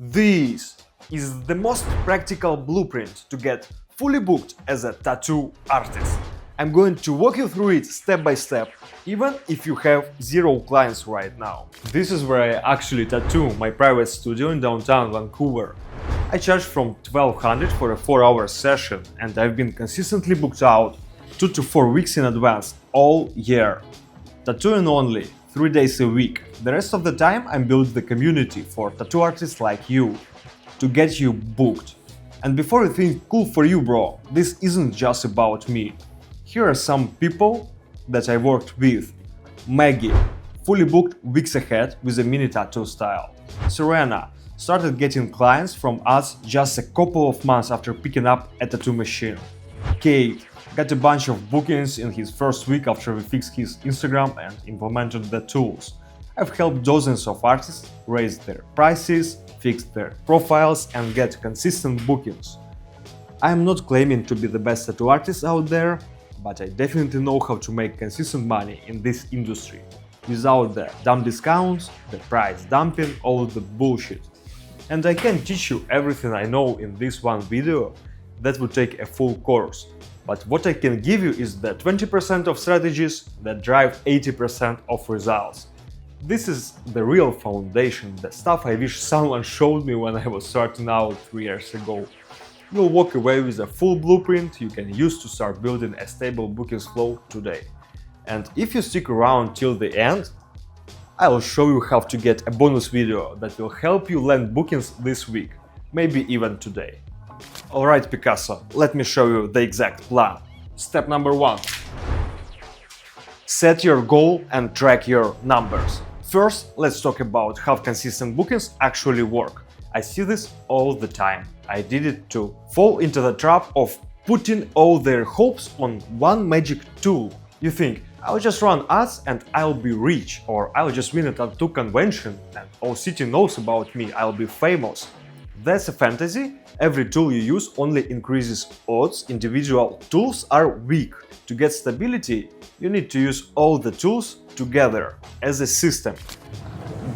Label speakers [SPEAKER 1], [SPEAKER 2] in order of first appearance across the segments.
[SPEAKER 1] This is the most practical blueprint to get fully booked as a tattoo artist. I'm going to walk you through it step by step, even if you have 0 clients right now. This is where I actually tattoo my private studio in downtown Vancouver. I charge from $1,200 for a 4-hour session, and I've been consistently booked out 2 to 4 weeks in advance all year. Tattooing only 3 days a week. The rest of the time I'm building the community for tattoo artists like you to get you booked. And before you think cool for you, bro, this isn't just about me. Here are some people that I worked with. Maggie, fully booked weeks ahead with a mini tattoo style. Serena started getting clients from us just a couple of months after picking up a tattoo machine. Kate got a bunch of bookings in his first week after we fixed his Instagram and implemented the tools. I've helped dozens of artists raise their prices, fix their profiles, and get consistent bookings. I am not claiming to be the best tattoo artist out there, but I definitely know how to make consistent money in this industry without the dumb discounts, the price dumping, all of the bullshit. And I can teach you everything I know in this one video. That would take a full course. But what I can give you is the 20% of strategies that drive 80% of results. This is the real foundation, the stuff I wish someone showed me when I was starting out 3 years ago. You'll walk away with a full blueprint you can use to start building a stable bookings flow today. And if you stick around till the end, I will show you how to get a bonus video that will help you land bookings this week, maybe even today. Alright, Picasso, let me show you the exact plan. Step number 1. Set your goal and track your numbers. First, let's talk about how consistent bookings actually work. I see this all the time. I did it to fall into the trap of putting all their hopes on one magic tool. You think, I'll just run ads and I'll be rich, or I'll just win a tattoo convention and all city knows about me, I'll be famous. That's a fantasy. Every tool you use only increases odds. Individual tools are weak. To get stability, you need to use all the tools together as a system.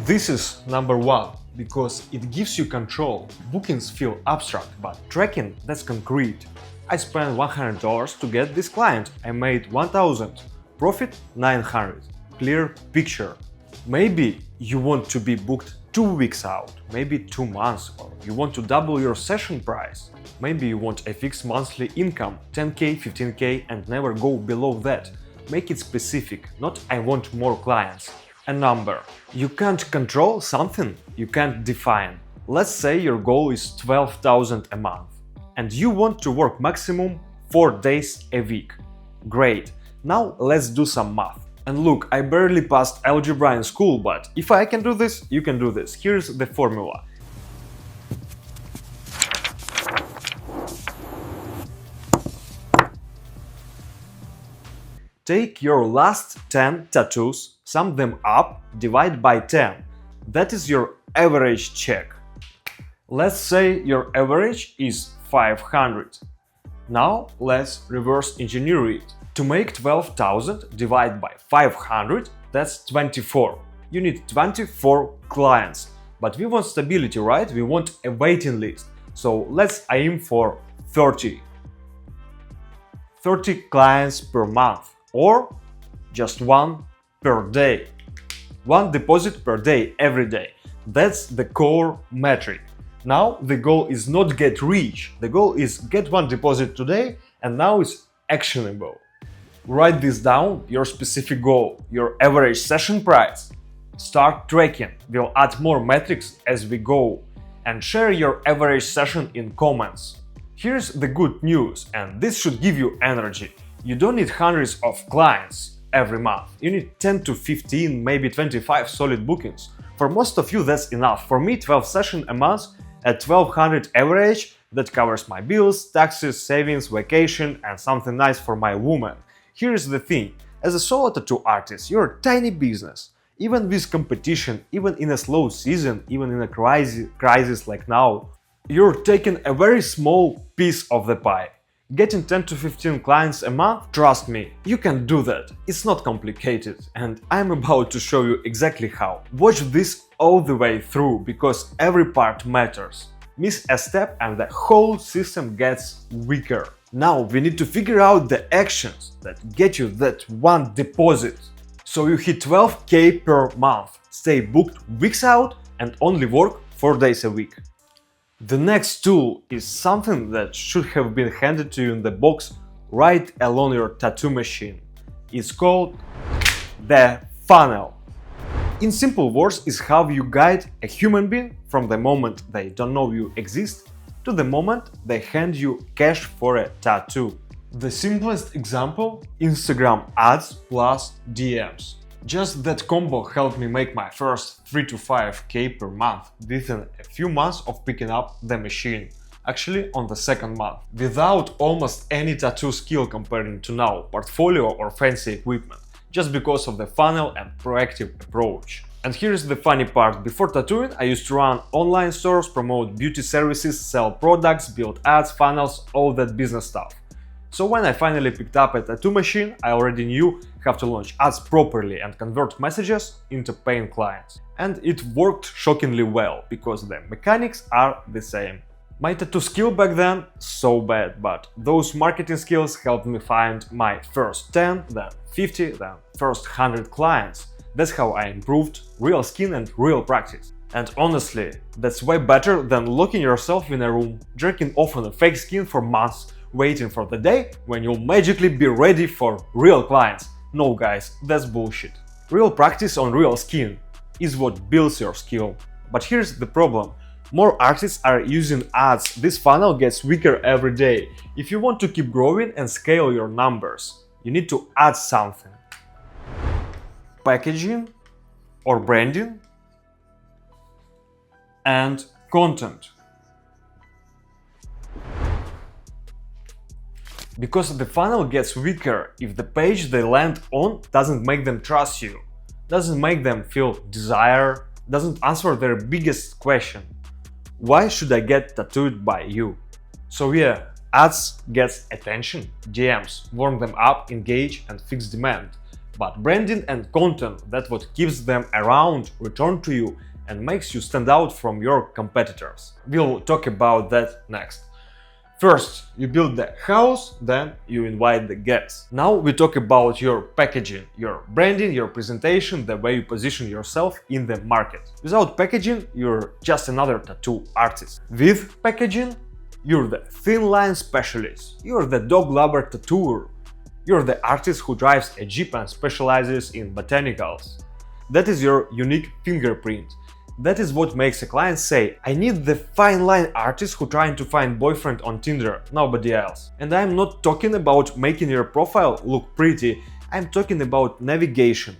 [SPEAKER 1] This is number 1, because it gives you control. Bookings feel abstract, but tracking, that's concrete. I spent $100 to get this client. I made $1,000. Profit $900. Clear picture. Maybe you want to be booked 2 weeks out, maybe 2 months, or you want to double your session price. Maybe you want a fixed monthly income, 10k, 15k, and never go below that. Make it specific, not I want more clients. A number. You can't control something you can't define. Let's say your goal is 12,000 a month, and you want to work maximum 4 days a week. Great. Now let's do some math. And look, I barely passed algebra in school, but if I can do this, you can do this. Here's the formula. Take your last 10 tattoos, sum them up, divide by 10. That is your average check. Let's say your average is 500. Now let's reverse engineer it. To make 12,000 divided by 500, that's 24. You need 24 clients. But we want stability, right? We want a waiting list. So let's aim for 30. 30 clients per month, or just 1 per day. 1 deposit per day every day. That's the core metric. Now the goal is not get rich. The goal is get 1 deposit today, and now it's actionable. Write this down, your specific goal, your average session price. Start tracking, we'll add more metrics as we go, and share your average session in comments. Here's the good news, and this should give you energy. You don't need hundreds of clients every month. You need 10 to 15, maybe 25 solid bookings. For most of you, that's enough. For me, 12 sessions a month at 1,200 average, that covers my bills, taxes, savings, vacation, and something nice for my woman. Here's the thing, as a solo tattoo artist, you're a tiny business. Even with competition, even in a slow season, even in a crisis like now, you're taking a very small piece of the pie. Getting 10 to 15 clients a month, trust me, you can do that. It's not complicated, and I'm about to show you exactly how. Watch this all the way through, because every part matters. Miss a step and the whole system gets weaker. Now we need to figure out the actions that get you that one deposit. So you hit 12K per month, stay booked weeks out, and only work 4 days a week. The next tool is something that should have been handed to you in the box right along your tattoo machine. It's called the funnel. In simple words, is how you guide a human being from the moment they don't know you exist to the moment they hand you cash for a tattoo. The simplest example: Instagram ads plus DMs. Just that combo helped me make my first 3 to 5K per month within a few months of picking up the machine. Actually, on the second month, without almost any tattoo skill comparing to now, portfolio or fancy equipment, just because of the funnel and proactive approach. And here's the funny part: before tattooing, I used to run online stores, promote beauty services, sell products, build ads, funnels, all that business stuff. So when I finally picked up a tattoo machine, I already knew how to launch ads properly and convert messages into paying clients. And it worked shockingly well, because the mechanics are the same. My tattoo skill back then, so bad, but those marketing skills helped me find my first 10, then 50, then first 100 clients. That's how I improved real skin and real practice. And honestly, that's way better than locking yourself in a room, jerking off on a fake skin for months, waiting for the day when you'll magically be ready for real clients. No guys, that's bullshit. Real practice on real skin is what builds your skill. But here's the problem: more artists are using ads. This funnel gets weaker every day. If you want to keep growing and scale your numbers, you need to add something. Packaging or branding and content. Because the funnel gets weaker if the page they land on doesn't make them trust you, doesn't make them feel desire, doesn't answer their biggest question: why should I get tattooed by you? So yeah, ads gets attention, DMs warm them up, engage and fix demand. But branding and content, that's what keeps them around, return to you and makes you stand out from your competitors. We'll talk about that next. First, you build the house, then you invite the guests. Now we talk about your packaging, your branding, your presentation, the way you position yourself in the market. Without packaging, you're just another tattoo artist. With packaging, you're the thin line specialist, you're the dog lover tattooer, you're the artist who drives a jeep and specializes in botanicals. That is your unique fingerprint. That is what makes a client say, I need the fine line artist who trying to find boyfriend on Tinder, nobody else. And I'm not talking about making your profile look pretty, I'm talking about navigation.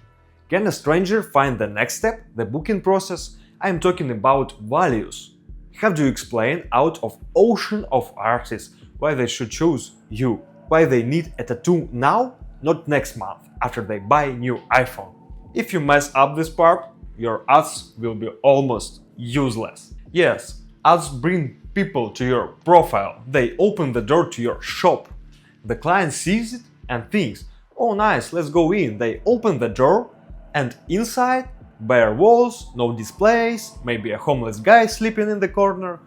[SPEAKER 1] Can a stranger find the next step, the booking process? I'm talking about values. How do you explain out of ocean of artists why they should choose you? Why they need a tattoo now, not next month, after they buy a new iPhone? If you mess up this part, your ads will be almost useless. Yes, ads bring people to your profile, they open the door to your shop. The client sees it and thinks, oh nice, let's go in. They open the door and inside, bare walls, no displays, maybe a homeless guy sleeping in the corner.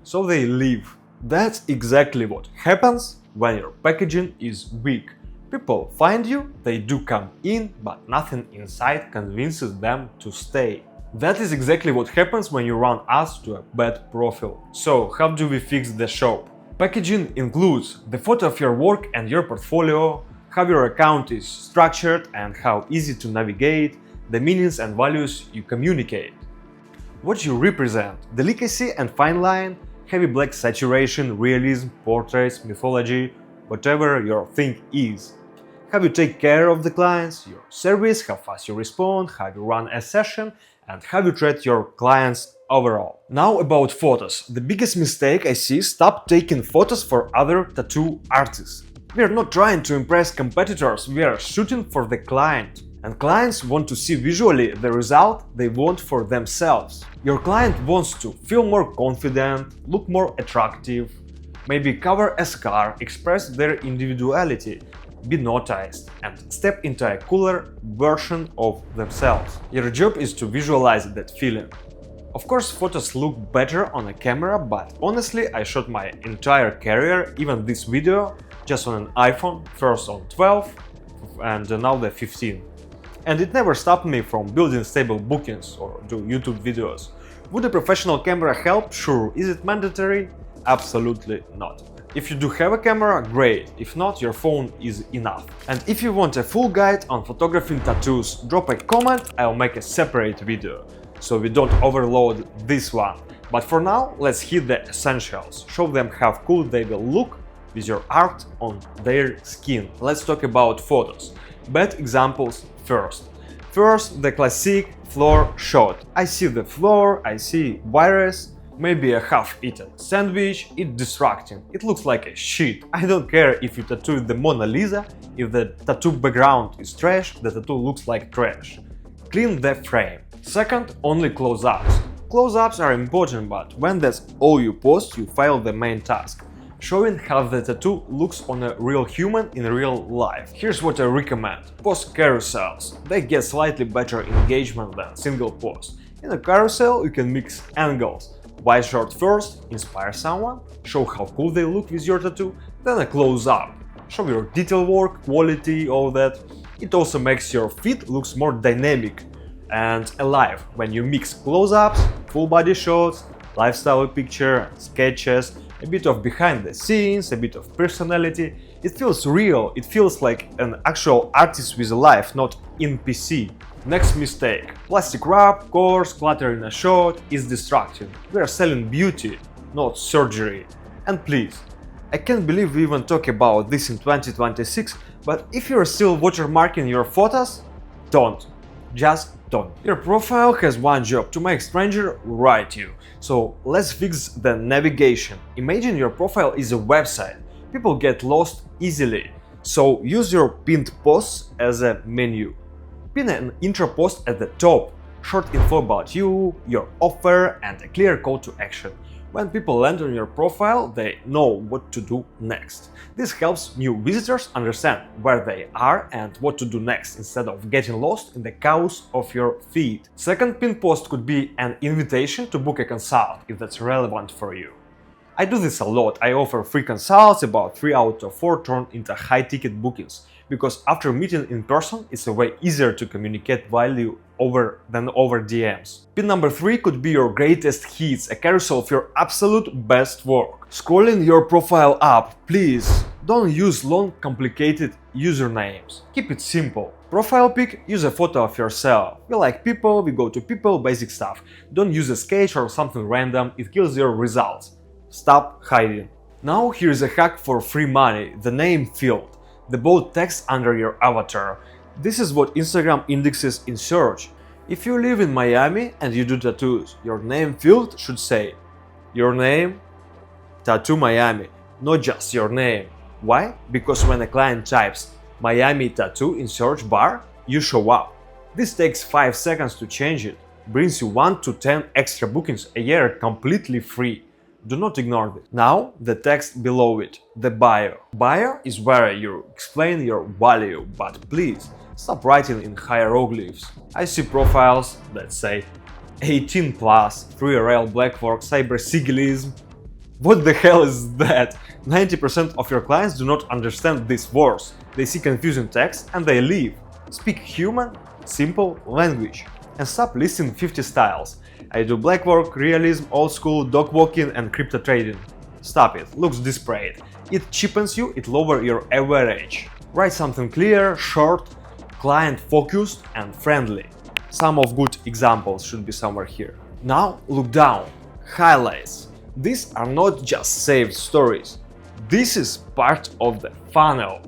[SPEAKER 1] So they leave. That's exactly what happens when your packaging is weak. People find you, they do come in, but nothing inside convinces them to stay. That is exactly what happens when you run ads to a bad profile. So how do we fix the shop? Packaging includes the photo of your work and your portfolio, how your account is structured and how easy to navigate, the meanings and values you communicate. What you represent, delicacy and fine line, heavy black saturation, realism, portraits, mythology, whatever your thing is. How you take care of the clients, your service, how fast you respond, how you run a session, and how you treat your clients overall. Now about photos. The biggest mistake I see: stop taking photos for other tattoo artists. We are not trying to impress competitors, we are shooting for the client. And clients want to see visually the result they want for themselves. Your client wants to feel more confident, look more attractive, Maybe cover a scar, express their individuality, be noticed, and step into a cooler version of themselves. Your job is to visualize that feeling. Of course, photos look better on a camera, but honestly, I shot my entire career, even this video, just on an iPhone, first on 12 and now the 15. And it never stopped me from building stable bookings or do YouTube videos. Would a professional camera help? Sure. Is it mandatory? Absolutely not. If you do have a camera, great. If not, your phone is enough. And if you want a full guide on photographing tattoos, drop a comment, I'll make a separate video, so we don't overload this one. But for now, let's hit the essentials. Show them how cool they will look with your art on their skin. Let's talk about photos. Bad examples first. First, the classic floor shot. I see the floor, I see virus, maybe a half-eaten sandwich. It's distracting. It looks like a shit. I don't care if you tattoo the Mona Lisa, if the tattoo background is trash, the tattoo looks like trash. Clean the frame. Second, only close-ups. Close-ups are important, but when that's all you post, you fail the main task. Showing how the tattoo looks on a real human in real life. Here's what I recommend. Post carousels. They get slightly better engagement than single post. In a carousel, you can mix angles. Wide shot first, inspire someone, show how cool they look with your tattoo, then a close-up. Show your detail work, quality, all that. It also makes your feed looks more dynamic and alive when you mix close-ups, full body shots, lifestyle picture, sketches, a bit of behind the scenes, a bit of personality. It feels real, it feels like an actual artist with a life, not NPC. Next mistake. Plastic wrap, coarse, clutter in a shot is distracting. We are selling beauty, not surgery. And please, I can't believe we even talk about this in 2026, but if you're still watermarking your photos, don't. Just don't. Your profile has one job, to make stranger write you. So let's fix the navigation. Imagine your profile is a website. People get lost easily. So use your pinned posts as a menu. Pin an intro post at the top, short info about you, your offer, and a clear call to action. When people land on your profile, they know what to do next. This helps new visitors understand where they are and what to do next, instead of getting lost in the chaos of your feed. Second pinned post could be an invitation to book a consult, if that's relevant for you. I do this a lot. I offer free consults, about 3 out of 4 turn into high-ticket bookings, because after meeting in person, it's a way easier to communicate value than over DMs. Pin number 3 could be your greatest hits, a carousel of your absolute best work. Scrolling your profile up, please don't use long, complicated usernames. Keep it simple. Profile pic, use a photo of yourself. We like people, we go to people, basic stuff. Don't use a sketch or something random, it kills your results. Stop hiding. Now here's a hack for free money, the name field. The bold text under your avatar. This is what Instagram indexes in search. If you live in Miami and you do tattoos, your name field should say your name, Tattoo Miami, not just your name. Why? Because when a client types Miami tattoo in search bar, you show up. This takes 5 seconds to change it, brings you 1 to 10 extra bookings a year completely free. Do not ignore this. Now, the text below it, the bio. Bio is where you explain your value, but please, stop writing in hieroglyphs. I see profiles that say 18 plus, 3RL Blackwork, cybersigilism. What the hell is that? 90% of your clients do not understand these words. They see confusing text and they leave. Speak human, simple language. And stop listing 50 styles. I do black work, realism, old school, dog walking and crypto trading. Stop it, looks disparate. It cheapens you, it lowers your average. Write something clear, short, client-focused and friendly. Some of good examples should be somewhere here. Now look down. Highlights. These are not just saved stories. This is part of the funnel.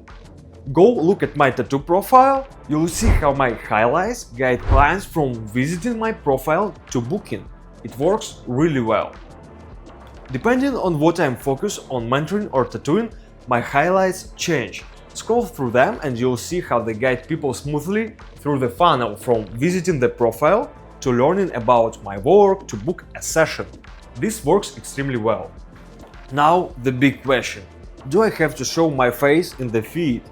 [SPEAKER 1] Go look at my tattoo profile, you'll see how my highlights guide clients from visiting my profile to booking. It works really well. Depending on what I'm focused on mentoring or tattooing, my highlights change. Scroll through them and you'll see how they guide people smoothly through the funnel from visiting the profile to learning about my work to book a session. This works extremely well. Now the big question. Do I have to show my face in the feed?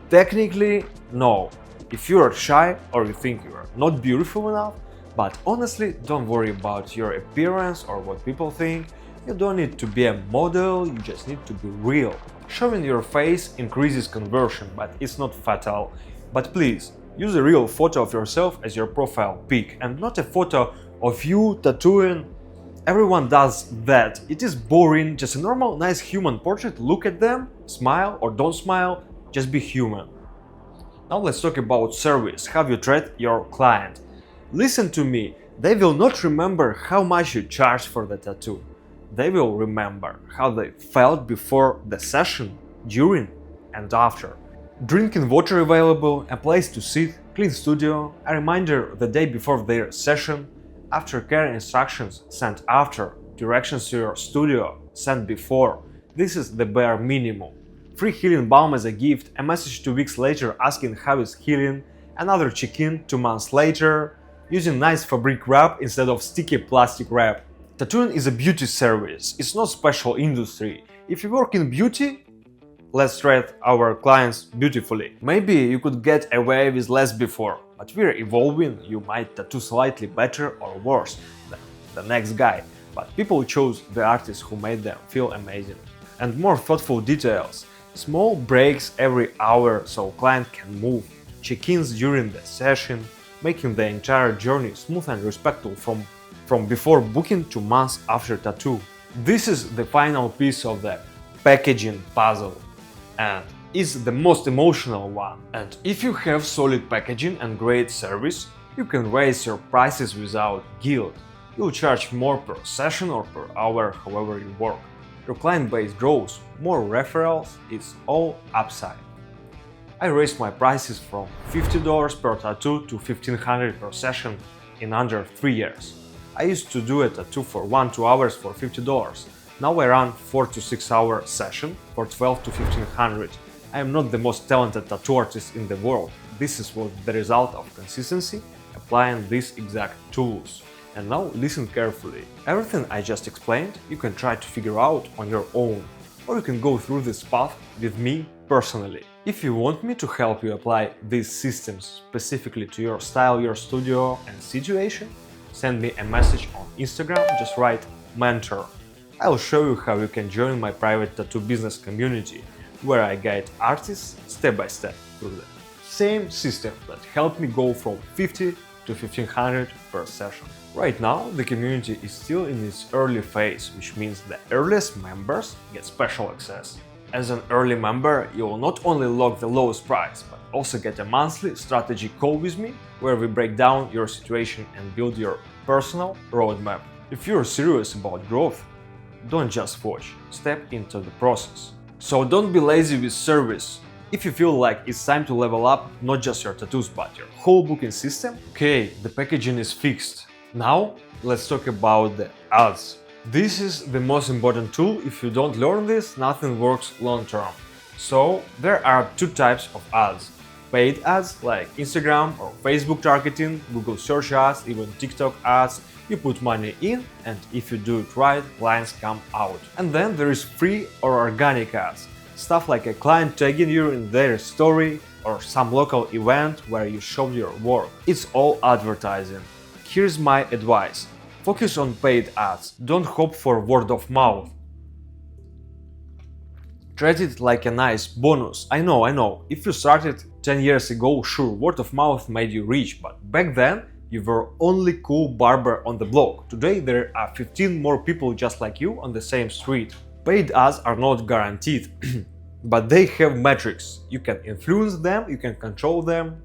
[SPEAKER 1] Technically, no. If you are shy or you think you are not beautiful enough, but honestly, don't worry about your appearance or what people think. You don't need to be a model, you just need to be real. Showing your face increases conversion, but it's not fatal. But please, use a real photo of yourself as your profile pic and not a photo of you tattooing. Everyone does that. It is boring, just a normal, nice human portrait. Look at them, smile or don't smile, just be human. Now let's talk about service, how you treat your client. Listen to me, they will not remember how much you charged for the tattoo. They will remember how they felt before the session, during and after. Drinking water available, a place to sit, clean studio, a reminder the day before their session, aftercare instructions sent after, directions to your studio sent before. This is the bare minimum. Free healing balm as a gift, a message 2 weeks later asking how is healing, another check-in 2 months later, using nice fabric wrap instead of sticky plastic wrap. Tattooing is a beauty service, it's not special industry. If you work in beauty, let's treat our clients beautifully. Maybe you could get away with less before, but we're evolving, you might tattoo slightly better or worse than the next guy, but people chose the artist who made them feel amazing. And more thoughtful details, small breaks every hour so client can move, check-ins during the session, making the entire journey smooth and respectful from before booking to months after tattoo. This is the final piece of the packaging puzzle and is the most emotional one. And if you have solid packaging and great service, you can raise your prices without guilt. You'll charge more per session or per hour, however you work. Your client base grows, more referrals, it's all upside. I raised my prices from $50 per tattoo to $1,500 per session in under 3 years. I used to do a tattoo for 1-2 hours for $50. Now I run 4 to 6 hour session for $12 to $1,500. I am not the most talented tattoo artist in the world. This is what the result of consistency, applying these exact tools. And now listen carefully. Everything I just explained you can try to figure out on your own, or you can go through this path with me personally. If you want me to help you apply these systems specifically to your style, your studio and situation, send me a message on Instagram, just write mentor. I'll show you how you can join my private tattoo business community, where I guide artists step by step through the same system that helped me go from 50 to 1,500 per session. Right now, the community is still in its early phase, which means the earliest members get special access. As an early member, you will not only lock the lowest price, but also get a monthly strategy call with me, where we break down your situation and build your personal roadmap. If you're serious about growth, don't just watch, step into the process. So don't be lazy with service. If you feel like it's time to level up not just your tattoos but your whole booking system, okay, the packaging is fixed. Now let's talk about the ads. This is the most important tool. If you don't learn this, nothing works long term. So there are 2 types of ads. Paid ads like Instagram or Facebook targeting, Google search ads, even TikTok ads. You put money in and if you do it right, clients come out. And then there is free or organic ads. Stuff like a client tagging you in their story or some local event where you show your work. It's all advertising. Here's my advice. Focus on paid ads. Don't hope for word of mouth. Treat it like a nice bonus. I know. If you started 10 years ago, sure, word of mouth made you rich, but back then you were only cool barber on the block. Today there are 15 more people just like you on the same street. Paid ads are not guaranteed, but they have metrics. You can influence them, you can control them.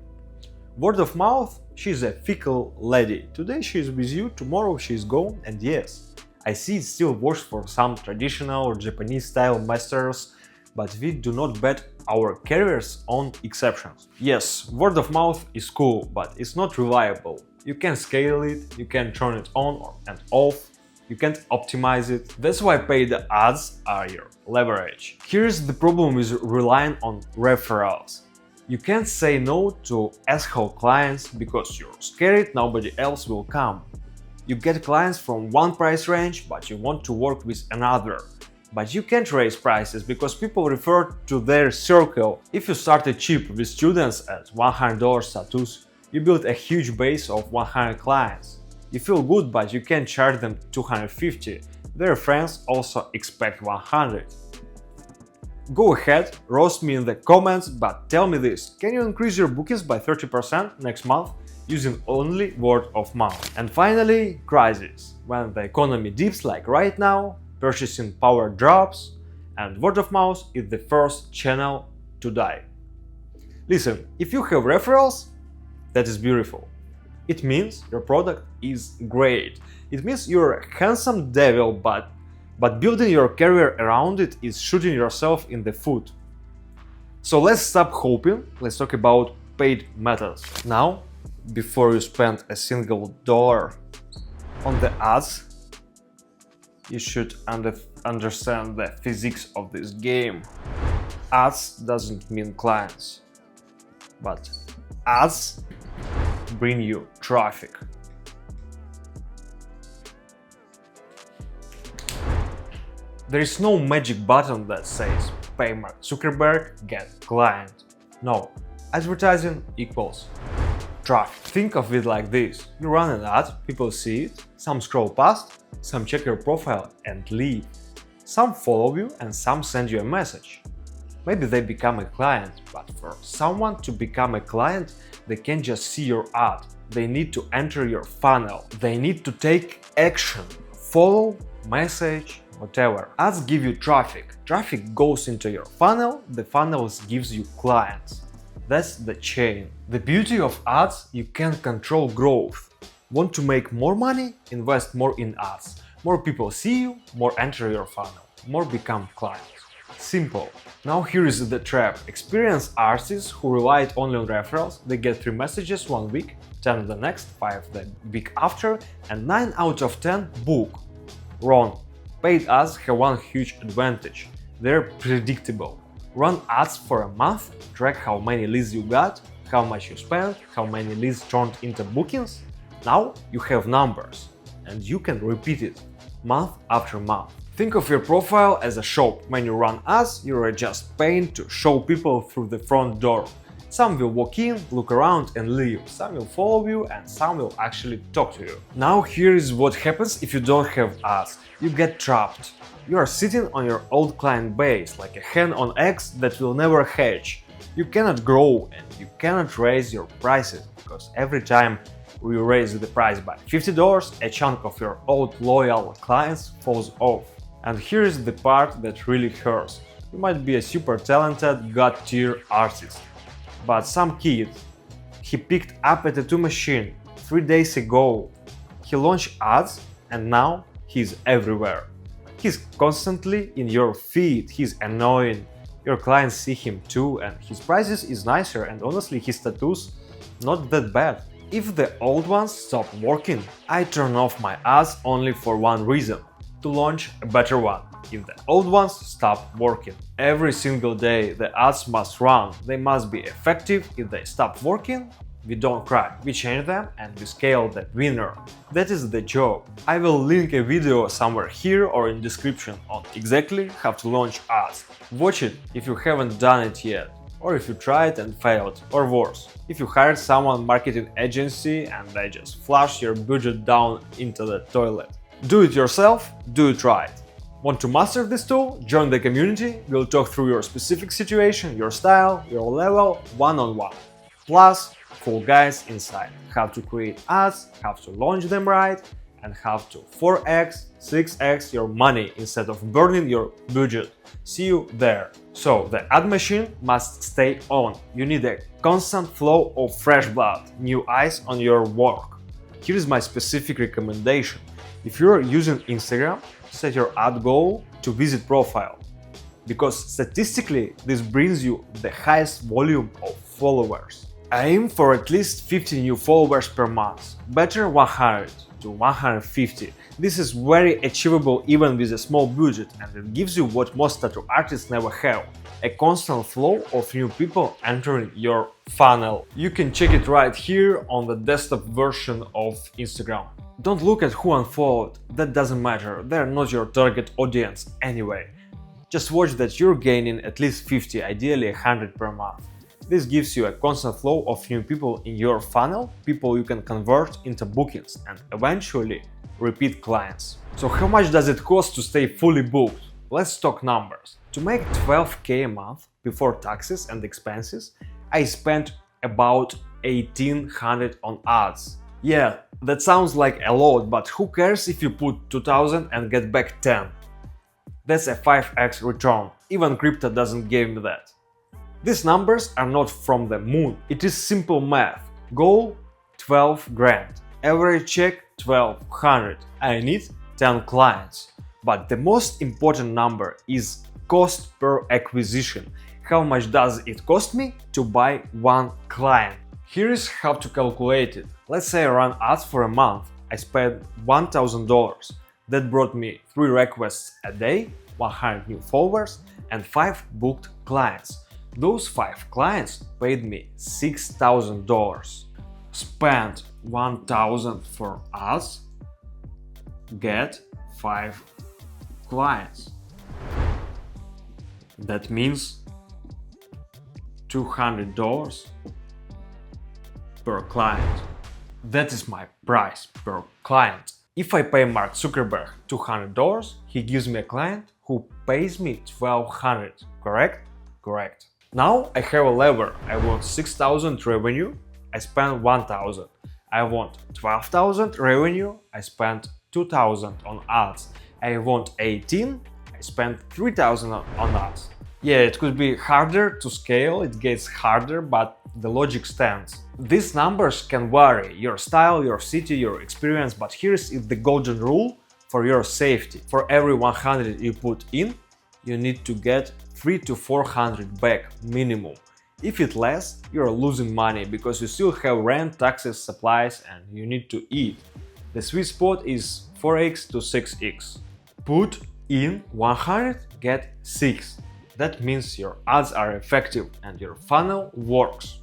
[SPEAKER 1] Word of mouth, she's a fickle lady. Today she's with you, tomorrow she's gone, and yes, I see it still works for some traditional or Japanese style masters, but we do not bet our careers on exceptions. Yes, word of mouth is cool, but it's not reliable. You can scale it, you can turn it on and off, you can't optimize it. That's why paid ads are your leverage. Here's the problem with relying on referrals. You can't say no to asshole clients because you're scared nobody else will come. You get clients from one price range, but you want to work with another. But you can't raise prices because people refer to their circle. If you started cheap with students at $100 tattoos, you build a huge base of 100 clients. You feel good, but you can't charge them 250. Their friends also expect 100. Go ahead, roast me in the comments, but tell me this: can you increase your bookings by 30% next month using only word of mouth? And finally, crisis. When the economy dips like right now, purchasing power drops, and word of mouth is the first channel to die. Listen, if you have referrals, that is beautiful. It means your product is great. It means you're a handsome devil, but building your career around it is shooting yourself in the foot. So let's stop hoping, let's talk about paid methods. Now, before you spend a single dollar on the ads, you should understand the physics of this game. Ads doesn't mean clients, but ads bring you traffic. There is no magic button that says pay Mark Zuckerberg, get client. No, advertising equals traffic. Think of it like this: you run an ad, people see it, some scroll past, some check your profile and leave. Some follow you and some send you a message. Maybe they become a client, but for someone to become a client, they can't just see your ad. They need to enter your funnel. They need to take action. Follow, message, whatever. Ads give you traffic. Traffic goes into your funnel. The funnel gives you clients. That's the chain. The beauty of ads, you can control growth. Want to make more money? Invest more in ads. More people see you, more enter your funnel, more become clients. Simple. Now here is the trap. Experienced artists who relied only on referrals, they get 3 messages one week, 10 the next, 5 the week after, and 9 out of 10 book. Wrong. Paid ads have one huge advantage. They're predictable. Run ads for a month, track how many leads you got, how much you spent, how many leads turned into bookings. Now you have numbers, and you can repeat it month after month. Think of your profile as a shop. When you run ads, you are just paying to show people through the front door. Some will walk in, look around and leave. Some will follow you and some will actually talk to you. Now here is what happens if you don't have ads. You get trapped. You are sitting on your old client base like a hen on eggs that will never hatch. You cannot grow and you cannot raise your prices because every time you raise the price by $50, a chunk of your old loyal clients falls off. And here is the part that really hurts. You might be a super talented, god-tier artist, but some kid, he picked up a tattoo machine 3 days ago. He launched ads and now he's everywhere. He's constantly in your feed, he's annoying. Your clients see him too and his prices is nicer and honestly his tattoos not that bad. If the old ones stop working, I turn off my ads only for one reason: to launch a better one. If the old ones stop working, every single day the ads must run, they must be effective. If they stop working, we don't cry, we change them and we scale the winner. That is the job. I will link a video somewhere here or in description on exactly how to launch ads. Watch it if you haven't done it yet, or if you tried and failed, or worse, if you hired someone marketing agency and they just flush your budget down into the toilet. Do it yourself, do it right. Want to master this tool? Join the community, we'll talk through your specific situation, your style, your level, one-on-one. Plus, full guides inside. How to create ads, how to launch them right, and how to 4x, 6x your money instead of burning your budget. See you there. So, the ad machine must stay on. You need a constant flow of fresh blood, new eyes on your work. Here is my specific recommendation. If you're using Instagram, set your ad goal to visit profile, because statistically this brings you the highest volume of followers. Aim for at least 50 new followers per month, better 100 to 150. This is very achievable even with a small budget, and it gives you what most tattoo artists never have: a constant flow of new people entering your funnel. You can check it right here on the desktop version of Instagram. Don't look at who unfollowed, that doesn't matter, they're not your target audience anyway. Just watch that you're gaining at least 50, ideally 100 per month. This gives you a constant flow of new people in your funnel, people you can convert into bookings and eventually repeat clients. So how much does it cost to stay fully booked? Let's talk numbers. To make 12k a month before taxes and expenses, I spent about 1800 on ads. Yeah, that sounds like a lot, but who cares if you put 2000 and get back 10? That's a 5x return. Even crypto doesn't give me that. These numbers are not from the moon. It is simple math. Goal 12 grand. Average check 1200. I need 10 clients. But the most important number is cost per acquisition. How much does it cost me to buy one client? Here is how to calculate it. Let's say I run ads for a month. I spent $1000. That brought me 3 requests a day, 100 new followers, and 5 booked clients. Those 5 clients paid me $6000. Spend 1000 for ads, get 5 clients. That means $200 per client. That is my price per client. If I pay Mark Zuckerberg $200, he gives me a client who pays me $1200, correct? Correct. Now I have a lever. I want 6000 revenue, I spend 1000. I want 12,000 revenue, I spend 2000 on ads. I want 18, I spend 3000 on ads. Yeah, it could be harder to scale, it gets harder, but the logic stands. These numbers can vary, your style, your city, your experience, but here's the golden rule for your safety. For every 100 you put in, you need to get 300 to 400 back minimum. If it's less, you're losing money because you still have rent, taxes, supplies, and you need to eat. The sweet spot is 4x to 6x. Put in 100, get 6. That means your ads are effective and your funnel works.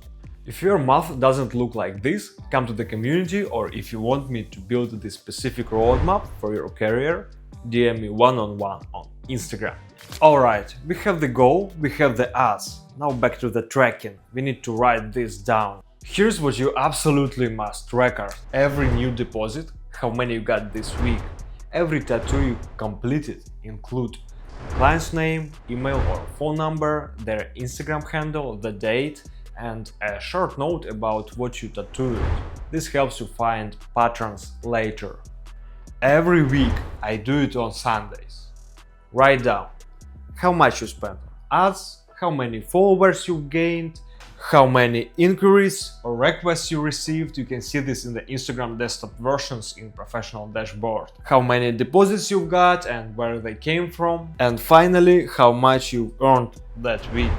[SPEAKER 1] If your math doesn't look like this, come to the community, or if you want me to build this specific roadmap for your career, DM me one-on-one on Instagram. Alright, we have the goal, we have the ads. Now back to the tracking. We need to write this down. Here's what you absolutely must record. Every new deposit, how many you got this week. Every tattoo you completed, include client's name, email or phone number, their Instagram handle, the date, and a short note about what you tattooed. This helps you find patterns later. Every week I do it on Sundays. Write down how much you spent on ads, how many followers you gained, how many inquiries or requests you received. You can see this in the Instagram desktop versions in professional dashboard. How many deposits you got and where they came from. And finally, how much you earned that week.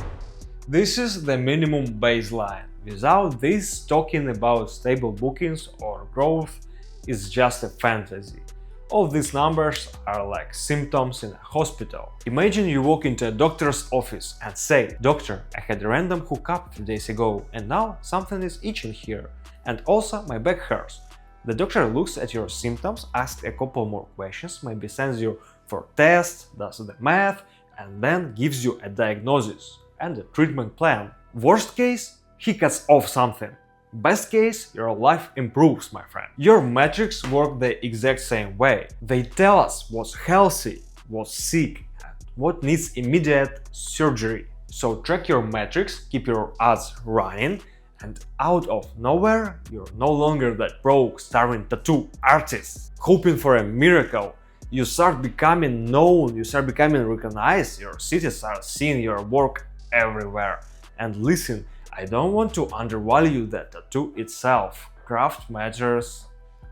[SPEAKER 1] This is the minimum baseline. Without this, talking about stable bookings or growth is just a fantasy. All these numbers are like symptoms in a hospital. Imagine you walk into a doctor's office and say, "Doctor, I had a random hookup 2 days ago and now something is itching here. And also my back hurts." The doctor looks at your symptoms, asks a couple more questions, maybe sends you for tests, does the math, and then gives you a diagnosis and a treatment plan. Worst case, he cuts off something. Best case, your life improves, my friend. Your metrics work the exact same way. They tell us what's healthy, what's sick, and what needs immediate surgery. So track your metrics, keep your ads running, and out of nowhere, you're no longer that broke, starving tattoo artist, hoping for a miracle. You start becoming known, you start becoming recognized, your cities start seeing your work everywhere. And listen, I don't want to undervalue the tattoo itself. Craft matters,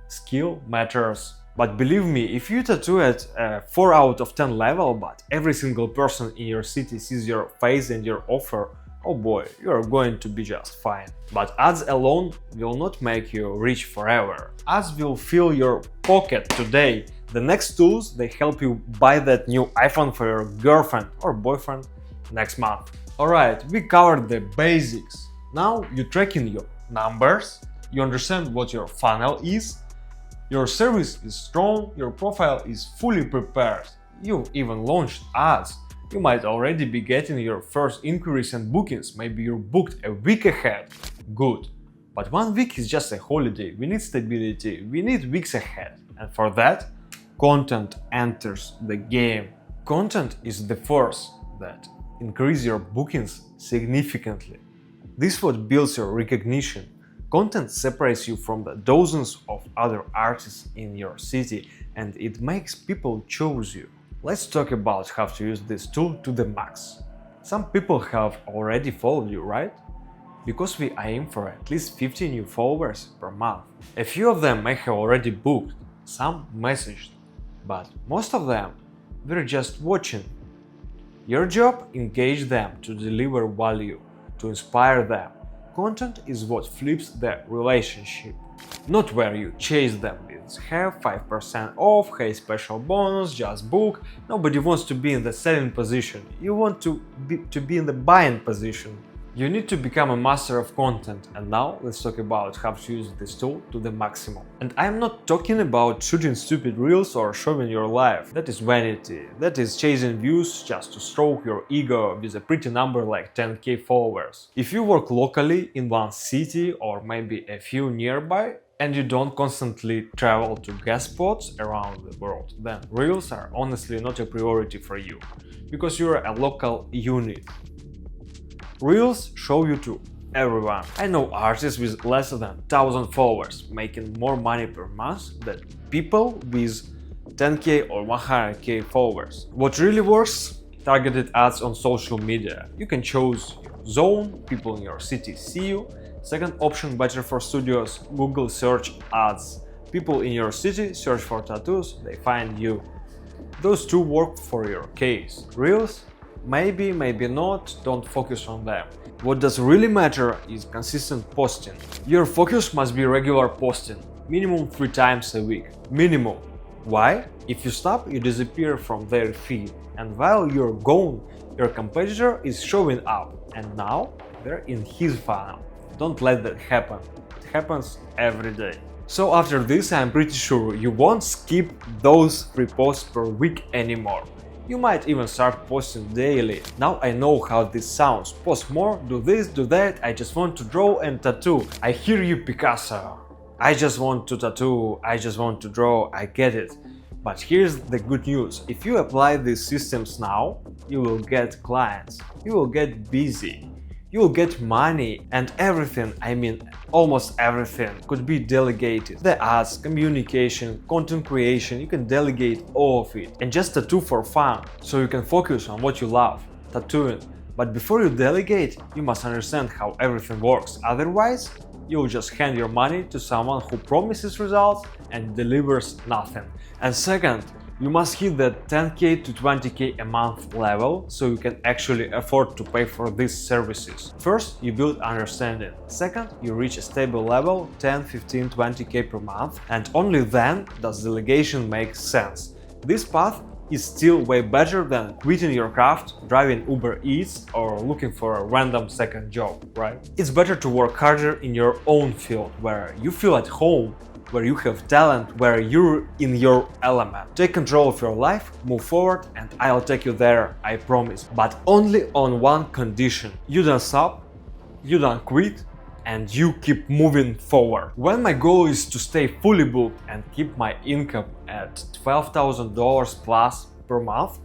[SPEAKER 1] skill matters. But believe me, if you tattoo at a 4 out of 10 level, but every single person in your city sees your face and your offer, oh boy, you're going to be just fine. But ads alone will not make you rich forever. Ads will fill your pocket today. The next tools, they help you buy that new iPhone for your girlfriend or boyfriend next month. Alright, we covered the basics. Now you're tracking your numbers, you understand what your funnel is, your service is strong, your profile is fully prepared, you've even launched ads, You might already be getting your first inquiries and bookings, maybe you're booked a week ahead. Good. But 1 week is just a holiday, we need stability, we need weeks ahead. And for that, content enters the game. Content is the force that increases your bookings significantly. This is what builds your recognition. Content separates you from the dozens of other artists in your city and it makes people choose you. Let's talk about how to use this tool to the max. Some people have already followed you, right? Because we aim for at least 50 new followers per month. A few of them may have already booked, some messaged, but most of them were just watching. Your job, engage them to deliver value, to inspire them. Content is what flips the relationship, not where you chase them with have 5% off, hey special bonus, just book. Nobody wants to be in the selling position, you want to be in the buying position. You need to become a master of content, and now let's talk about how to use this tool to the maximum. And I'm not talking about shooting stupid reels or showing your life. That is vanity, that is chasing views just to stroke your ego with a pretty number like 10k followers. If you work locally in one city or maybe a few nearby, and you don't constantly travel to guest spots around the world, then reels are honestly not a priority for you, because you're a local unit. Reels show you to everyone. I know artists with less than 1000 followers making more money per month than people with 10k or 100k followers. What really works? Targeted ads on social media. You can choose your zone, people in your city see you. Second option, better for studios, Google search ads. People in your city search for tattoos, they find you. Those two work for your case. Reels? Maybe, maybe not, don't focus on them. What does really matter is consistent posting. Your focus must be regular posting, minimum 3 times a week. Minimum. Why? If you stop, you disappear from their feed. And while you're gone, your competitor is showing up, and now they're in his funnel. Don't let that happen. It happens every day. So after this, I'm pretty sure you won't skip those 3 posts per week anymore. You might even start posting daily. Now I know how this sounds. Post more, do this, do that, I just want to draw and tattoo. I hear you, Picasso. I just want to tattoo, I just want to draw, I get it. But here's the good news. If you apply these systems now, you will get clients, you will get busy, you will get money, and everything, I mean almost everything, could be delegated. The ads, communication, content creation, you can delegate all of it. And just tattoo for fun, so you can focus on what you love, tattooing. But before you delegate, you must understand how everything works. Otherwise, you'll just hand your money to someone who promises results and delivers nothing. And second, you must hit the 10k to 20k a month level so you can actually afford to pay for these services. First, you build understanding. Second, you reach a stable level 10, 15, 20k per month, and only then does delegation make sense. This path is still way better than quitting your craft, driving Uber Eats, or looking for a random second job, right? It's better to work harder in your own field, where you feel at home, where you have talent, where you're in your element. Take control of your life, move forward, and I'll take you there, I promise. But only on one condition. You don't stop, you don't quit, and you keep moving forward. When my goal is to stay fully booked and keep my income at $12,000 plus per month,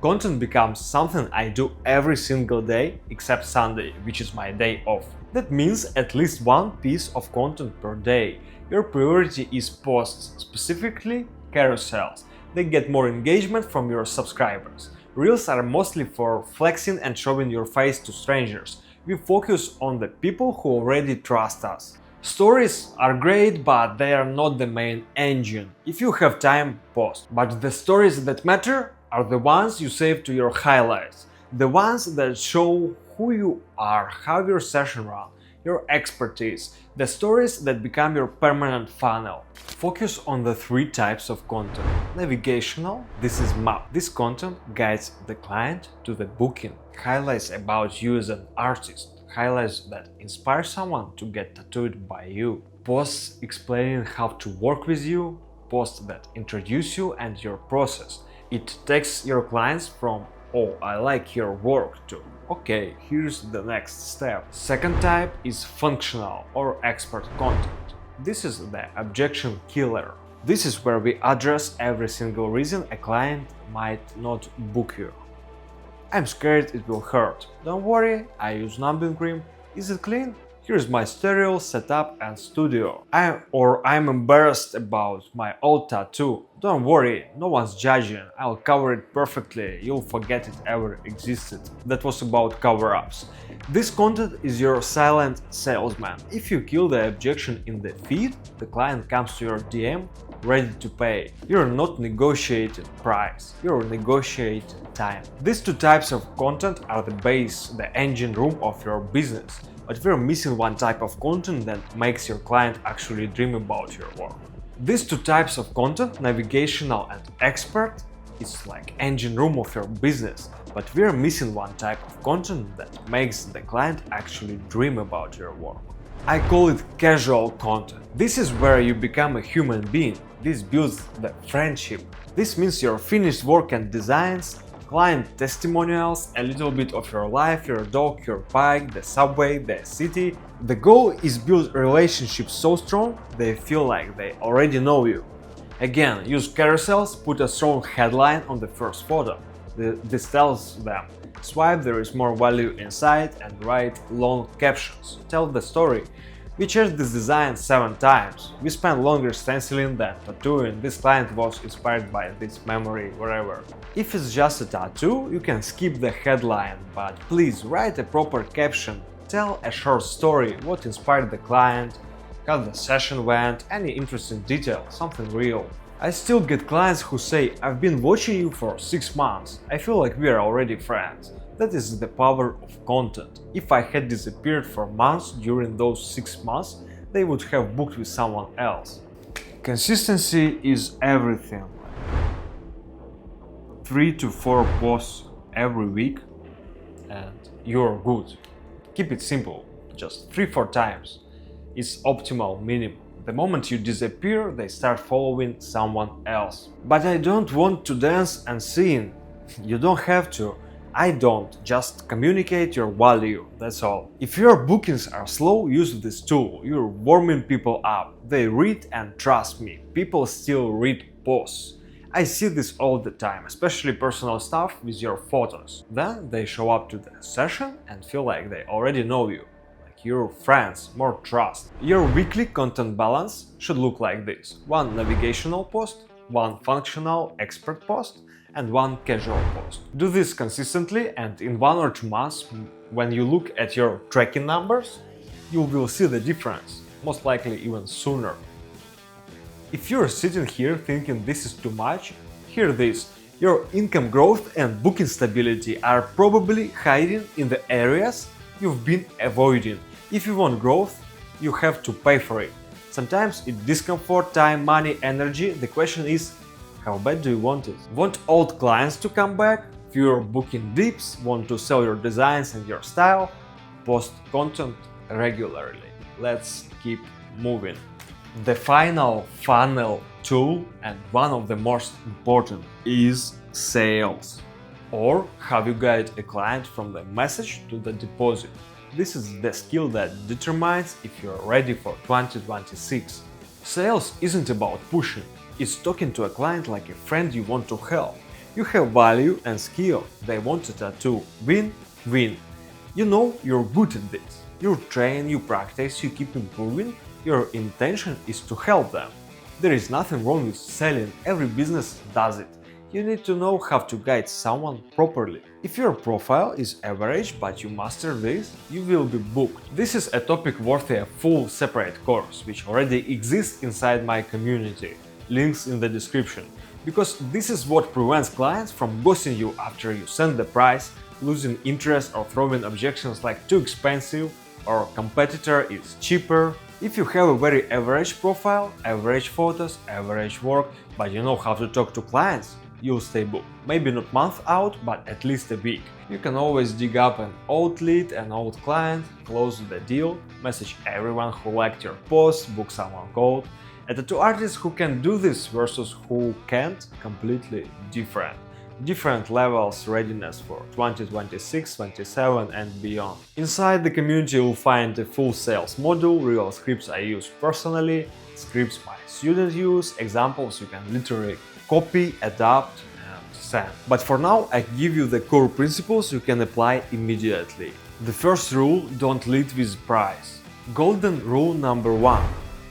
[SPEAKER 1] content becomes something I do every single day except Sunday, which is my day off. That means at least one piece of content per day. Your priority is posts, specifically carousels. They get more engagement from your subscribers. Reels are mostly for flexing and showing your face to strangers. We focus on the people who already trust us. Stories are great, but they are not the main engine. If you have time, post. But the stories that matter are the ones you save to your highlights. The ones that show who you are, how your session runs, your expertise, the stories that become your permanent funnel. Focus on the 3 types of content. Navigational, this is map. This content guides the client to the booking. Highlights about you as an artist. Highlights that inspire someone to get tattooed by you. Posts explaining how to work with you. Posts that introduce you and your process. It takes your clients from Oh, I like your work too. Okay, here's the next step. Second type is functional or expert content. This is the objection killer. This is where we address every single reason a client might not book you. I'm scared it will hurt. Don't worry, I use numbing cream. Is it clean? Here's my stereo setup and studio. I'm embarrassed about my old tattoo. Don't worry, no one's judging. I'll cover it perfectly. You'll forget it ever existed. That was about cover-ups. This content is your silent salesman. If you kill the objection in the feed, the client comes to your DM ready to pay. You're not negotiating price, you're negotiating time. These two types of content are the base, the engine room of your business. But we're missing one type of content that makes your client actually dream about your work. These two types of content, navigational and expert, is like engine room of your business. But we're missing one type of content that makes the client actually dream about your work. I call it casual content. This is where you become a human being. This builds the friendship. This means your finished work and designs, client testimonials, a little bit of your life, your dog, your bike, the subway, the city. The goal is build relationships so strong they feel like they already know you. Again, use carousels, put a strong headline on the first photo. This tells them, swipe, there is more value inside, and write long captions. Tell the story. We changed this design 7 times. We spent longer stenciling than tattooing. This client was inspired by this memory, wherever. If it's just a tattoo, you can skip the headline, but please write a proper caption. Tell a short story, what inspired the client, how the session went, any interesting detail, something real. I still get clients who say, I've been watching you for 6 months. I feel like we are already friends. That is the power of content. If I had disappeared for months during those 6 months, they would have booked with someone else. Consistency is everything. 3 to 4 posts every week and you're good. Keep it simple, just 3-4 times. It's optimal minimum. The moment you disappear, they start following someone else. But I don't want to dance and sing. You don't have to. I don't, just communicate your value, that's all. If your bookings are slow, use this tool. You're warming people up. They read, and trust me, people still read posts. I see this all the time, especially personal stuff with your photos. Then they show up to the session and feel like they already know you. Like you're friends, more trust. Your weekly content balance should look like this. 1 navigational post, 1 functional expert post, and 1 casual post. Do this consistently, and in 1 or 2 months, when you look at your tracking numbers, you will see the difference, most likely even sooner. If you're sitting here thinking this is too much, hear this. Your income growth and booking stability are probably hiding in the areas you've been avoiding. If you want growth, you have to pay for it. Sometimes it's discomfort, time, money, energy. The question is, how bad do you want it? Want old clients to come back? Fewer booking dips? Want to sell your designs and your style? Post content regularly. Let's keep moving. The final funnel tool, and one of the most important, is sales. Or how you guide a client from the message to the deposit. This is the skill that determines if you're ready for 2026. Sales isn't about pushing. It's talking to a client like a friend you want to help. You have value and skill, they want a tattoo. Win-win. You know you're good at this. You train, you practice, you keep improving. Your intention is to help them. There is nothing wrong with selling, every business does it. You need to know how to guide someone properly. If your profile is average but you master this, you will be booked. This is a topic worthy a full separate course, which already exists inside my community. Links in the description. Because this is what prevents clients from ghosting you after you send the price, losing interest or throwing objections like too expensive or competitor is cheaper. If you have a very average profile, average photos, average work, but you know how to talk to clients, you'll stay booked. Maybe not month out, but at least a week. You can always dig up an old lead, an old client, close the deal, message everyone who liked your post, book someone cold. A tattoo artist who can do this versus who can't, completely different. different levels readiness for 2026, 27 and beyond. Inside the community you'll find a full sales module, real scripts I use personally, scripts my students use, examples you can literally copy, adapt and send. But for now I give you the core principles you can apply immediately. The first rule: don't lead with price. Golden rule number 1: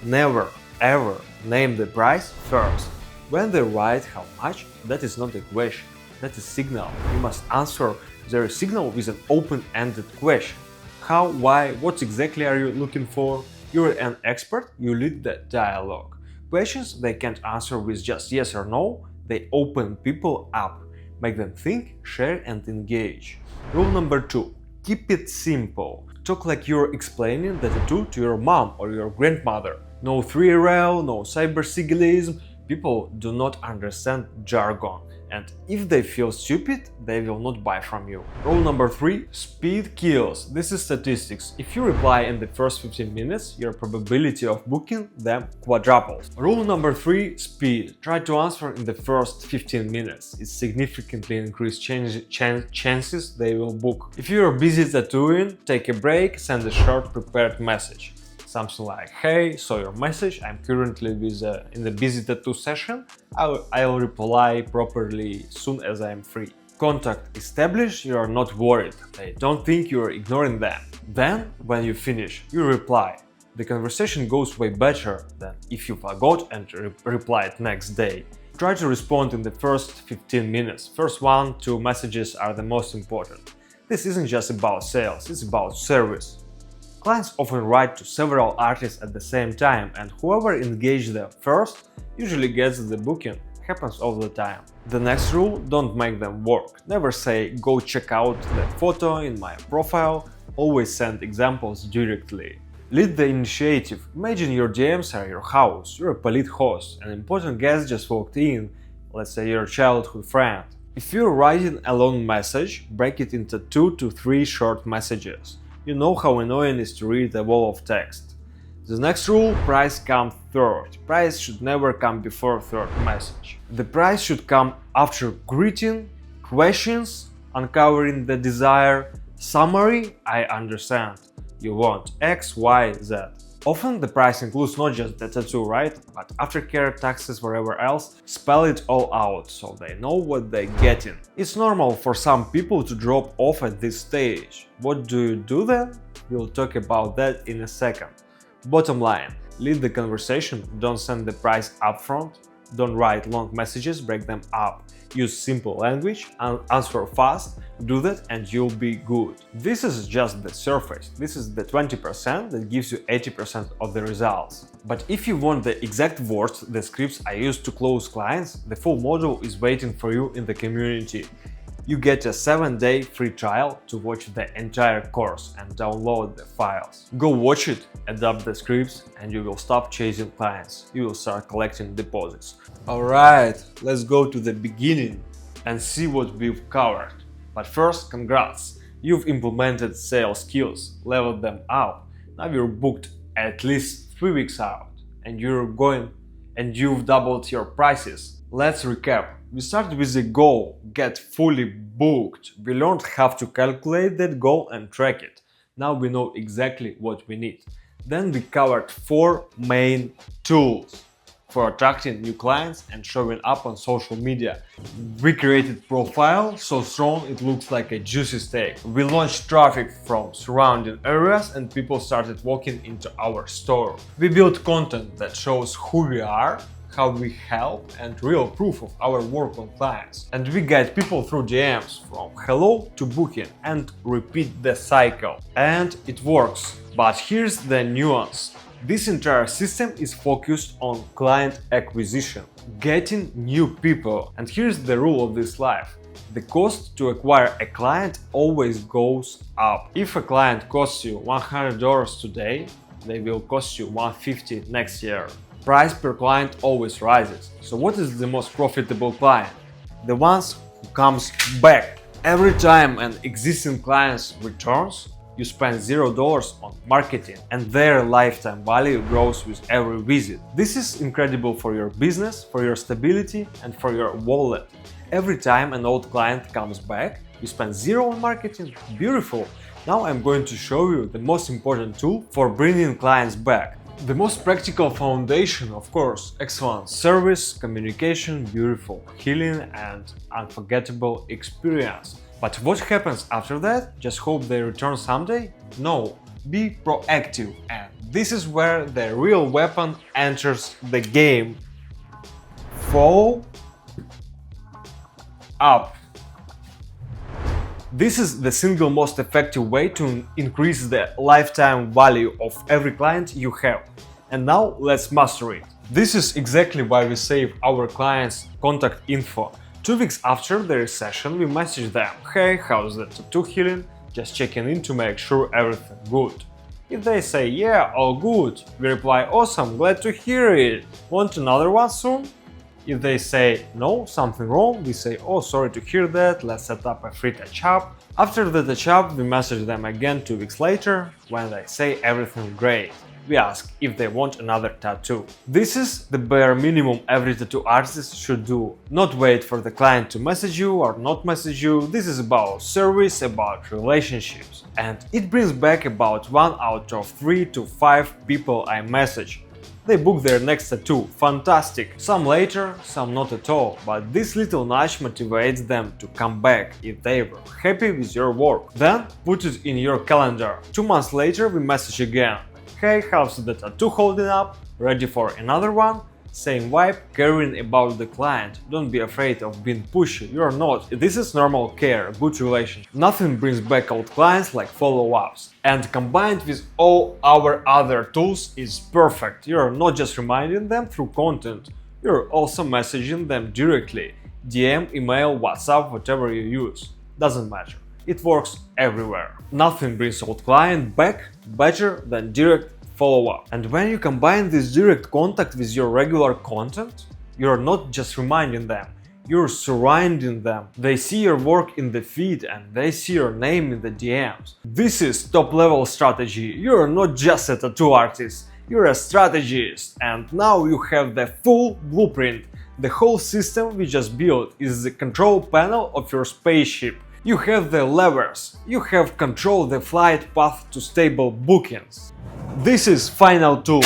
[SPEAKER 1] never ever name the price first. When they write how much, that is not a question, that is signal. You must answer their signal with an open-ended question. How, why, what exactly are you looking for? You're an expert, you lead the dialogue. Questions they can't answer with just yes or no, they open people up, make them think, share and engage. Rule number 2: keep it simple. Talk like you're explaining the tattoo to your mom or your grandmother. No 3RL, no cybersigilism. People do not understand jargon, and if they feel stupid, they will not buy from you. Rule number 3: speed kills. This is statistics. If you reply in the first 15 minutes, your probability of booking them quadruples. Rule number 3: speed. Try to answer in the first 15 minutes. It significantly increases chances they will book. If you are busy tattooing, take a break, send a short prepared message. Something like, hey, saw your message, I'm currently in the busy tattoo session, I'll reply properly soon as I'm free. Contact established, you are not worried, they don't think you are ignoring them. Then, when you finish, you reply. The conversation goes way better than if you forgot and replied next day. Try to respond in the first 15 minutes. First 1-2 messages are the most important. This isn't just about sales, it's about service. Clients often write to several artists at the same time, and whoever engages them first usually gets the booking. Happens all the time. The next rule: don't make them work. Never say, go check out the photo in my profile. Always send examples directly. Lead the initiative. Imagine your DMs are your house. You're a polite host. An important guest just walked in, let's say your childhood friend. If you're writing a long message, break it into 2 to 3 short messages. You know how annoying it is to read a wall of text. The next rule: price comes third. Price should never come before third message. The price should come after greeting, questions, uncovering the desire, summary, I understand. You want X, Y, Z. Often the price includes not just the tattoo, right? But aftercare, taxes, whatever else. Spell it all out so they know what they're getting. It's normal for some people to drop off at this stage. What do you do then? We'll talk about that in a second. Bottom line: lead the conversation, don't send the price upfront, don't write long messages, break them up. Use simple language and answer fast, do that and you'll be good. This is just the surface, this is the 20% that gives you 80% of the results. But if you want the exact words, the scripts I use to close clients, the full module is waiting for you in the community. You get a 7-day free trial to watch the entire course and download the files. Go watch it, adapt the scripts, and you will stop chasing clients. You will start collecting deposits. Alright, let's go to the beginning and see what we've covered. But first, congrats! You've implemented sales skills, leveled them up. Now you're booked at least 3 weeks out, and you've doubled your prices. Let's recap. We started with a goal: get fully booked. We learned how to calculate that goal and track it. Now we know exactly what we need. Then we covered 4 main tools for attracting new clients and showing up on social media. We created profile so strong it looks like a juicy steak. We launched traffic from surrounding areas and people started walking into our store. We built content that shows who we are, how we help, and real proof of our work on clients. And we guide people through DMs from hello to booking and repeat the cycle. And it works. But here's the nuance. This entire system is focused on client acquisition, getting new people. And here's the rule of this life. The cost to acquire a client always goes up. If a client costs you $100 today, they will cost you $150 next year. Price per client always rises. So what is the most profitable client? The ones who comes back. Every time an existing client returns, You spend $0 on marketing and their lifetime value grows with every visit. This is incredible for your business, for your stability and for your wallet. Every time an old client comes back, you spend $0 on marketing. Beautiful! Now I'm going to show you the most important tool for bringing clients back. The most practical foundation, of course, excellent service, communication, beautiful healing and unforgettable experience. But what happens after that? Just hope they return someday? No, be proactive, and this is where the real weapon enters the game. Follow up. This is the single most effective way to increase the lifetime value of every client you have. And now let's master it. This is exactly why we save our clients' contact info. 2 weeks after their session, we message them, hey, how's the tattoo healing? Just checking in to make sure everything good. If they say, yeah, all good, we reply, awesome, glad to hear it. Want another one soon? If they say, no, something wrong, we say, oh, sorry to hear that, let's set up a free touch-up. After the touch-up, we message them again 2 weeks later, when they say everything great. We ask if they want another tattoo. This is the bare minimum every tattoo artist should do. Not wait for the client to message you or not message you. This is about service, about relationships. And it brings back about 1 out of 3 to 5 people I message. They book their next tattoo. Fantastic! Some later, some not at all, but this little nudge motivates them to come back if they were happy with your work. Then put it in your calendar. 2 months later we message again. Hey, how's the tattoo holding up? Ready for another one? Same vibe, caring about the client. Don't be afraid of being pushy, you're not. This is normal care, good relationship. Nothing brings back old clients like follow-ups. And combined with all our other tools is perfect. You're not just reminding them through content, you're also messaging them directly. DM, email, WhatsApp, whatever you use. Doesn't matter. It works everywhere. Nothing brings old client back better than direct follow-up. And when you combine this direct contact with your regular content, you're not just reminding them, you're surrounding them. They see your work in the feed and they see your name in the DMs. This is top-level strategy. You're not just a tattoo artist, you're a strategist. And now you have the full blueprint. The whole system we just built is the control panel of your spaceship. You have the levers, you have control the flight path to stable bookings. This is final tool.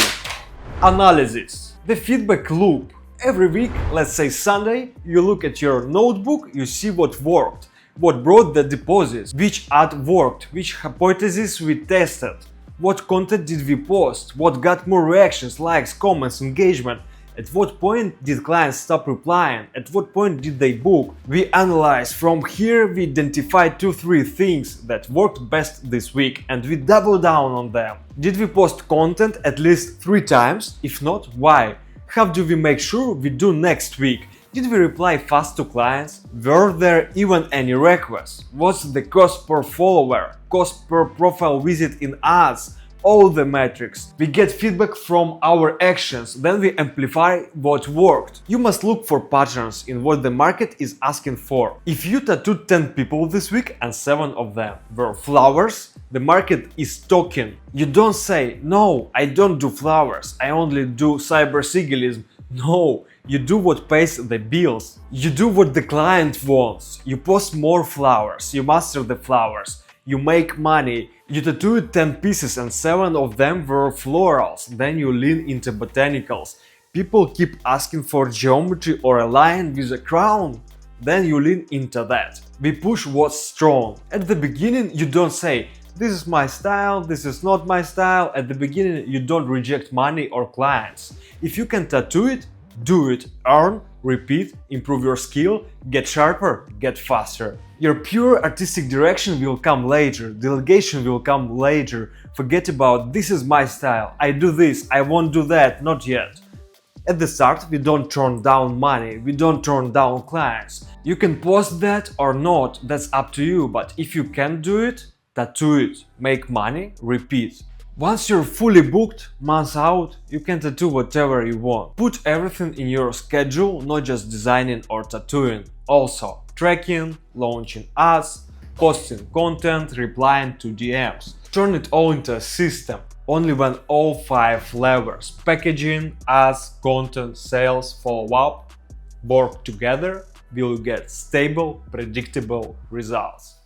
[SPEAKER 1] Analysis. The feedback loop. Every week, let's say Sunday, you look at your notebook, you see what worked, what brought the deposits, which ad worked, which hypothesis we tested, what content did we post, what got more reactions, likes, comments, engagement. At what point did clients stop replying? At what point did they book? We analyze. From here we identify 2-3 things that worked best this week and we double down on them. Did we post content at least 3 times? If not, why? How do we make sure we do next week? Did we reply fast to clients? Were there even any requests? What's the cost per follower? Cost per profile visit in ads? All the metrics. We get feedback from our actions, then we amplify what worked. You must look for patterns in what the market is asking for. If you tattooed 10 people this week and 7 of them were flowers, the market is talking. You don't say, no, I don't do flowers, I only do cyber-sigillism. No, you do what pays the bills. You do what the client wants. You post more flowers, you master the flowers, you make money. You tattooed 10 pieces and 7 of them were florals, then you lean into botanicals. People keep asking for geometry or a lion with a crown, then you lean into that. We push what's strong. At the beginning you don't say, this is my style, this is not my style. At the beginning you don't reject money or clients. If you can tattoo it, do it, earn, repeat, improve your skill, get sharper, get faster. Your pure artistic direction will come later, delegation will come later. Forget about this is my style, I do this, I won't do that, not yet. At the start we don't turn down money, we don't turn down clients. You can post that or not, that's up to you, but if you can do it, tattoo it, make money, repeat. Once you're fully booked, months out, you can tattoo whatever you want. Put everything in your schedule, not just designing or tattooing. Also, tracking, launching ads, posting content, replying to DMs. turn it all into a system. Only when all 5 levers, packaging, ads, content, sales, follow-up, work together, will you get stable, predictable results.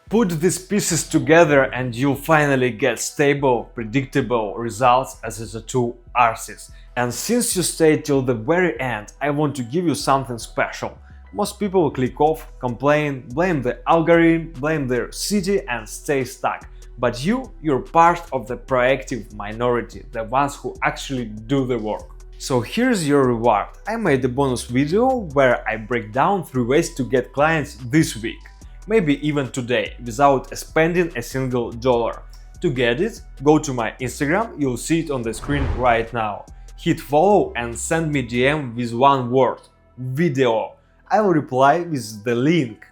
[SPEAKER 1] Put these pieces together and you'll finally get stable, predictable results as a tattoo artist. And since you stayed till the very end, I want to give you something special. Most people click off, complain, blame the algorithm, blame their city and stay stuck. But you're part of the proactive minority, the ones who actually do the work. So here's your reward. I made a bonus video where I break down 3 ways to get clients this week, maybe even today, without spending a single dollar. To get it, go to my Instagram, you'll see it on the screen right now. Hit follow and send me DM with one word: video. I will reply with the link.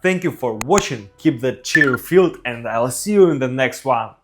[SPEAKER 1] Thank you for watching, keep that cheer filled, and I'll see you in the next one.